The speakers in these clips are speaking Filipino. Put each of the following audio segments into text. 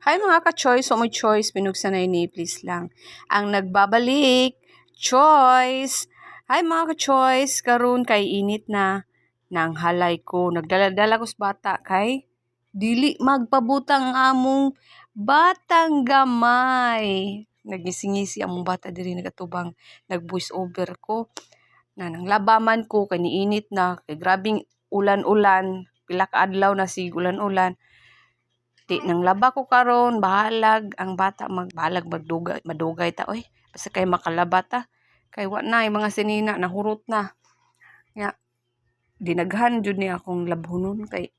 Hi mga ka-choice, so mo choice, pinugsanay ni please lang. Ang nagbabalik, choice. Hi mga ka-choice, karon kay init na nang halay ko. Nagdala-dala ko sa bata kay dili magpabutang among batang gamay. Nagngisi-ngisi among bata diri nagatubang nag-voice over ko. Na nang labaman ko kay niinit na kay grabing ulan-ulan, pila ka adlaw na sig ulan-ulan. Di nang laba ko karon bahalag ang bata magbahalag madugay ta oy basta kay makalaba ta kay wa na mga sinina nahurot na nya dinaghan jud ni akong labhonon kay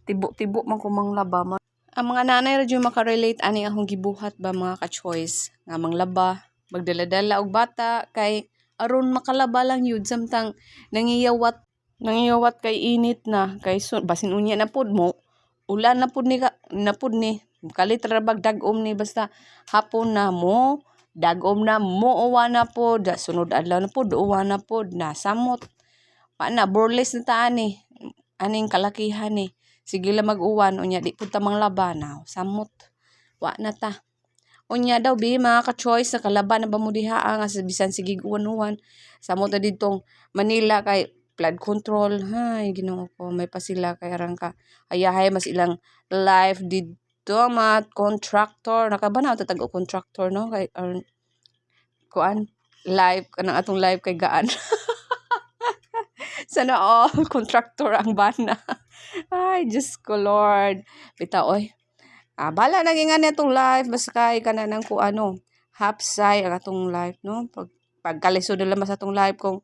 tibo-tibo man ko manglaba ang mga nanay ra jud makarelate ani akong gibuhat ba mga ka-choice nga manglaba magdala-dala og bata kay aron makalaba lang yun samtang nangiyawat kay init na kay basin unya na pud mo ulan na pud ni kalit ra bag dag-om ni basta hapon na mo dag-om na mo uwa na pud sunod adlaw na pud uwa na pud nasamot pa na boreless na ta aning kalakihan ni sige lang mag-uwan unya di pud ta manglaba na samot wa na ta unya daw bi mga ka-choice nakalaba na ba mo diha nga sa bisan sige uwan-uwan samot na didtong Manila kay flood control hay Ginoo ko may pa sila kay arang ka ayahay mas ilang life didto mga contractor nakabanaw ta tag contractor no kay kuan live kanang atong live kay gaan sana all contractor ang bana ay Diyos ko Lord bitaw oy bala na nga netong live basta kay kanang ko ano hapsay ang atong live no pagkalisod nila mas atong live kung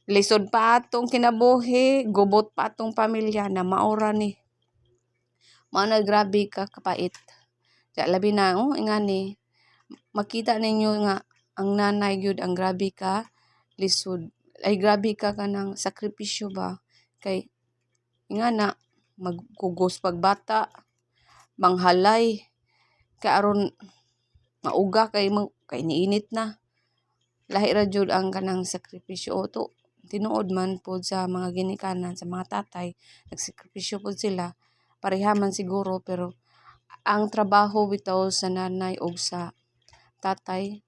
lisod pa atong kinabuhi, gubot pa atong pamilya na maura ni. Mana grabe ka kapait. Diya labi na, ingani. Makita ninyo nga ang nanay gyud ang grabe ka lisod. Ay grabe ka kanang sakripisyo ba? Kay ingana magkugos pagbata, manghalay kay aron mauga kay niinit na. Lahi ra jud ang kanang sakripisyo to tinuod man po sa mga ginikanan sa mga tatay nagsakripisyo po sila parehaman siguro pero ang trabaho bitaw sa nanay o sa tatay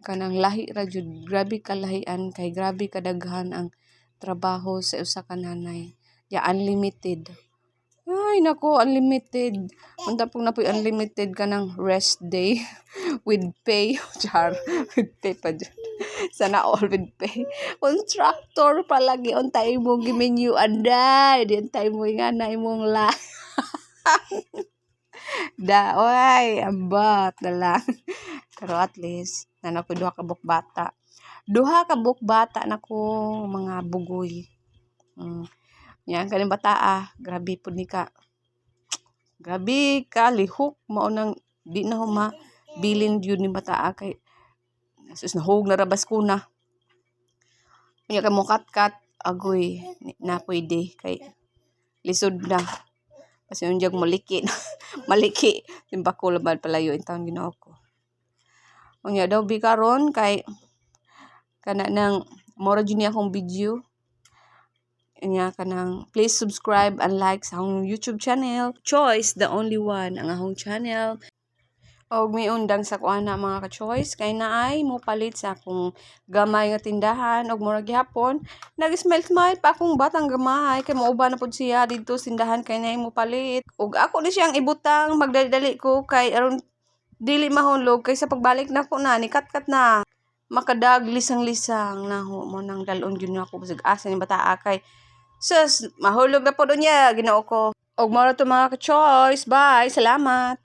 kanang lahi ra jud grabe kalahian kay grabe kadaghan ang trabaho sa usa ka nanay ya unlimited ay nako unlimited unta pong napoy unlimited kanang rest day with pay char with pay pa dyan. Sana all with pay. Contractor palagi untay mo gimenyu anday. Di untay mo nga na imong la. Da, oy, ambat na lang. Pero at least, na ko duha ka buk bata. Duha ka buk bata na ko mga bugoy. Yan, kaning bata grabe po ni ka. Grabe ka, lihok. Maunang, di na ho bilin yun ni bata kay sus nahug na rabas ko na. Kaya ka mo kat agoy na pwede kay lisod na. Kasi yung jag maliki maliki timba ko labad palayo in taon Ginoo ko. Unya daw bi karon kay kana nang mora jud ni akong video. Unya kanang please subscribe and like sa akong YouTube channel. Choice the only one ang akong channel. Og may undang sa kuana mga ka-choice kay naay mo palit sa akong gamay nga tindahan og murag gihapon nag-smile pa akong batang gamay kay mauban na pud siya didto tindahan kay naay mo palit og ako ni siyang ibutang magdali ko kay aron dili mahulog kay sa pagbalik nako na ni kat na makadag lisang-lisang na mo nang dalon gyud nako bisag asa ni bata kay sus mahulog na pud unya Ginoo ko og mao to mga ka-choice bye salamat.